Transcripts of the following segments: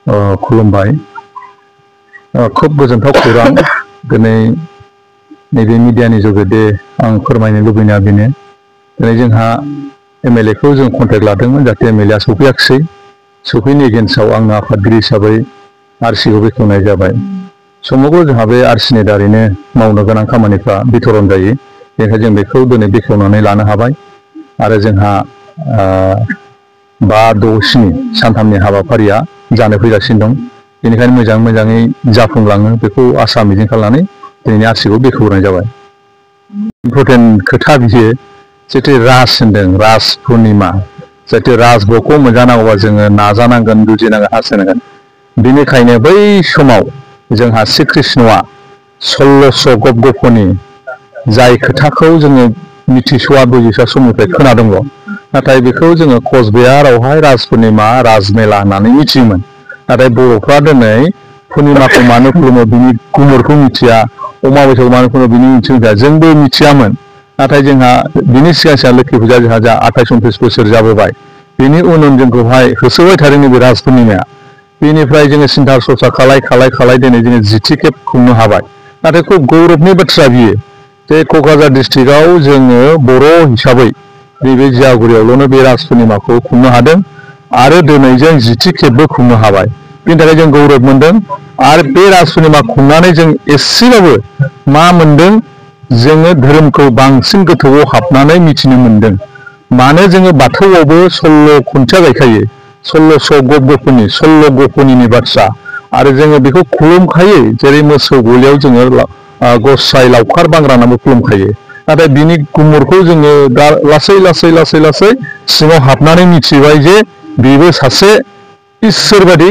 खुलुमबाय खोब गोजोनथाव खौरां दिनै नैबे मिडियानि जुगेदि आं फोरमायनो लुबैनाया बेनो दिनै जोंहा एमएलए खौ जों कन्टेक्ट लादोंमोन जाहाथे एमएलए आ सफैयाखिसै सफैनो एगेन्स्टआव आं आफादगिरि हिसाबै आरसि खौ बेखेवनाय जाबाय समग्र जोंहा बे आरसिनि दारैनो मावनो गोनां खामानिफ्रा बिथरन जायो बेनिखायनो जों बेखौ दिनै बेखेवनानै लानो हाबाय आरो जोंहा 5, 6, 7 सानथामनि हाबाफारिया जानो फैगासिनो दं बेनिखायनो मोजाङै जाफुंलाङो बेखौ आसा मिजिं खालामनानै दिनैनि आरसिखौ बेखेवनाय जाबाय इम्पर्टेन्ट खोथा बियो जिहेतु राज होनदों राज पुर्णिमा जिहेतु राजभोगखौ मोनजानांगौबा जोङो नाजानांगोन जुजिनांगोन हास्थायनांगोन बेनिखायनो बै समाव जोंहा श्री कृष्णआ 1600 गप-गपनि जाय खोथाखौ जोङो मिथिस'वा बुजिस'वा समनिफ्राय खोनादोंल' नाथाय बेखौ जोङो कचबिहारावहाय राज पुर्णिमा राजमेला होननानै मिथियोमोन नाथाय बर'फ्रा दिनै पुर्णिमाखौ मानो खुलुमो बिनि गुमुरखौ मिथिया अमाबस्याखौ मानो खुलुमो बिनि ओंथि मिथिया जोंबो मिथियामोन नाथाय जोंहा बिनि सिगां लोखि फुजा जोंहा 28-29 बोसोर जाबोबाय बिनि उन जोंखौहाय होसोबाय थादों नैबे राज पुर्णिमाया बेनिफ्राय जोङो सिन्था सरसा खालाय दिनै जोङो 10थि खेब खुंनो हाबाय नाथाय खुब गौरबनि बाथ्रा बियो जे क'क्राझार डिस्ट्रिक्टआव जोङो बर' हिसाबै नैबे जियागुरियावल'नो बे राज पुर्णिमाखौ खुंनो हादों आरो दिनै जों 10थि खेबबो खुंनो हाबाय बेनि थाखाय जों गौरब मोनदों आरो बे राज पुर्णिमा खुंनानै जों एसेबाबो मा मोनदों जोङो धोरोमखौ बांसिन गोथौआव हाबनानै मिथिनो मोनदों मानो जोङो बाथौआवबो 16 खुन्थिया गायखायो 1600 गप-गपनि 16 गपनिनि बाथ्रा आरो जोङो बेखौ खुलुमखायो जेरै मोसौ गलियाव जोङो गसाइ लावखार बांग्रा नामबो खुलुमखायो नाथाय बिनि गुमुरखौ जोङो लासै सिङाव हाबनानै मिथिबाय जे बेबो सासे इसोर बादि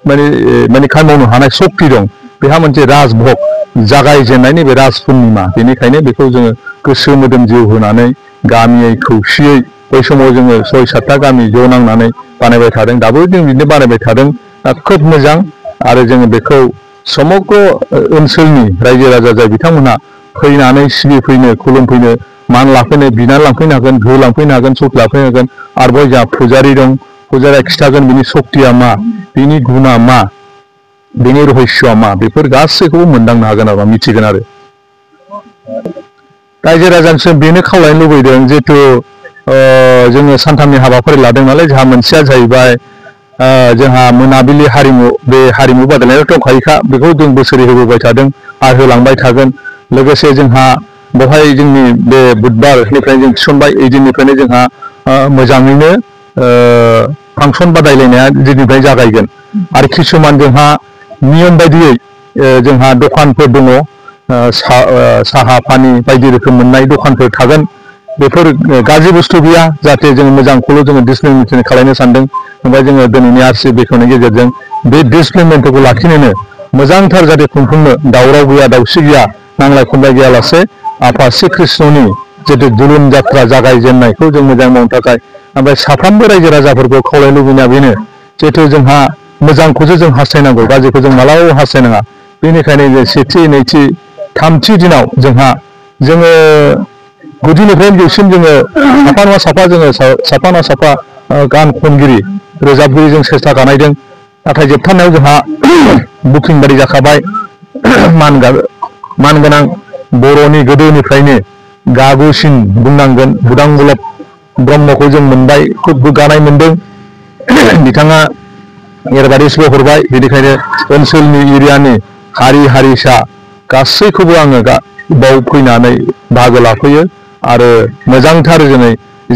माने खामानि मावनो हानाय शक्ति दं बेहा मोनसे राजभोग जागायजेननाय नैबे राज पुर्णिमा बेनिखायनो बेखौ जोङो गोसो मोदोम जिउ होनानै गामियै खौसेयै बै समाव जोङो 6-7टा गामि ज' नांनानै बानायबाय थादों दाबो जों बिदिनो बानायबाय थादों खोब मोजां आरो जोङो बेखौ समग्र ओनसोलनि रायजो राजा जाय बिथांमोनहा फैनानै सिबिफैनो खुलुमफैनो मान लाफैनो बिनानै लांफैनो हागोन धो लांफैनो हागोन सौथि लांफैनो हागोन आरोबाव जोंहा फुजारि दं फुजारिया खिथागोन बिनि सक्तिया मा बिनि गुना मा बिनि रहस्यआ मा बेफोर गासैखौबो मोनदांनो हागोन आरो मिथिगोन आरो रायजो राजानिसिम बेनो खावलायनो लुबैदों जिहेतु जोङो सानथामनि हाबाफारि लादों नालाय जोंहा मोनसेया जाहैबाय जोंहा मोनाबिलि हारिमु बे हारिमु बादायलायनाय दंखायोखा बेखौ जों बोसोरै होबोबाय थादों आरो होलांबाय थागोन लोगोसे जोंहा बेवहाय जोंनि बे बुधबारनिफ्राय जों थिसनबाय ओइदिननिफ्रायनो जोंहा मोजाङैनो फांसन बादायलायनाया दिनैनिफ्राय जागायगोन आरो किसुमान जोंहा नियम बायदियै जोंहा दखानफोर दङ साहा पानि बायदि रोखोम मोननाय दखानफोर थागोन बेफोर गाज्रि बुस्थु गैया जाहाथे जों मोजांखौल' जोङो डिसिप्लिन मेन्टेन खालामनो सानदों ओमफ्राय जोङो दिनैनि आरसि बेखेवनायनि गेजेरजों बे डिसिप्लिन मेन्टेनखौ लाखिनोनो मोजांथार जाहाथे खुंफुंनो दावराव गैया दावसि गैया नांलाय खमलाय गैयालासे आफा श्री कृष्णनि जितु दुलुन जात्रा जागायजेननायखौ जों मोजां मावनो थाखाय ओमफ्राय साफ्रोमबो रायजो राजाफोरखौ खावलायनो लुबैनाया बेनो जिहेतु जोंहा मोजांखौसो जों हास्थायनांगौ गाज्रिखौ जों मालाबाबो हास्थायनाङा बेनिखायनो जों सेथि नैथि थामथि दिनाव जोङो गुदिनिफ्रायनो जौसिम जोङो साफा नङा साफा गान खनगिरि रोजाबगिरि जों सेस्था बानायदों नाथाय जोबथारनायाव जोंहा बुकिं बादि जाखाबाय मानगोनां बर'नि गोदोनिफ्रायनो गागुसिन बुंनांगोन बुदांबुलब ब्रह्मखौ जों मोनबाय खुब गोग्गानाय मोनदों बिथाङा एडभार्टाइजबो हरबाय बेनिखायनो ओनसोलनि एरियानि हारि हारिसा गासैखौबो आङो बाव फैनानै बाहागो लाफैयो आरो मोजांथार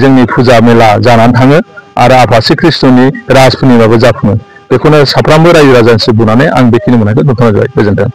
जोंनि फुजा मेला जानानै थाङो आरो आफा श्री कृष्णनि राज पुर्णिमाबो जाफुङो बेखौनो साफ्रोमबो रायजो राजानिसिम बुंनानै आं बेखिनि मोननायखौ दोनथ'नाय जाबाय गोजोन्थों।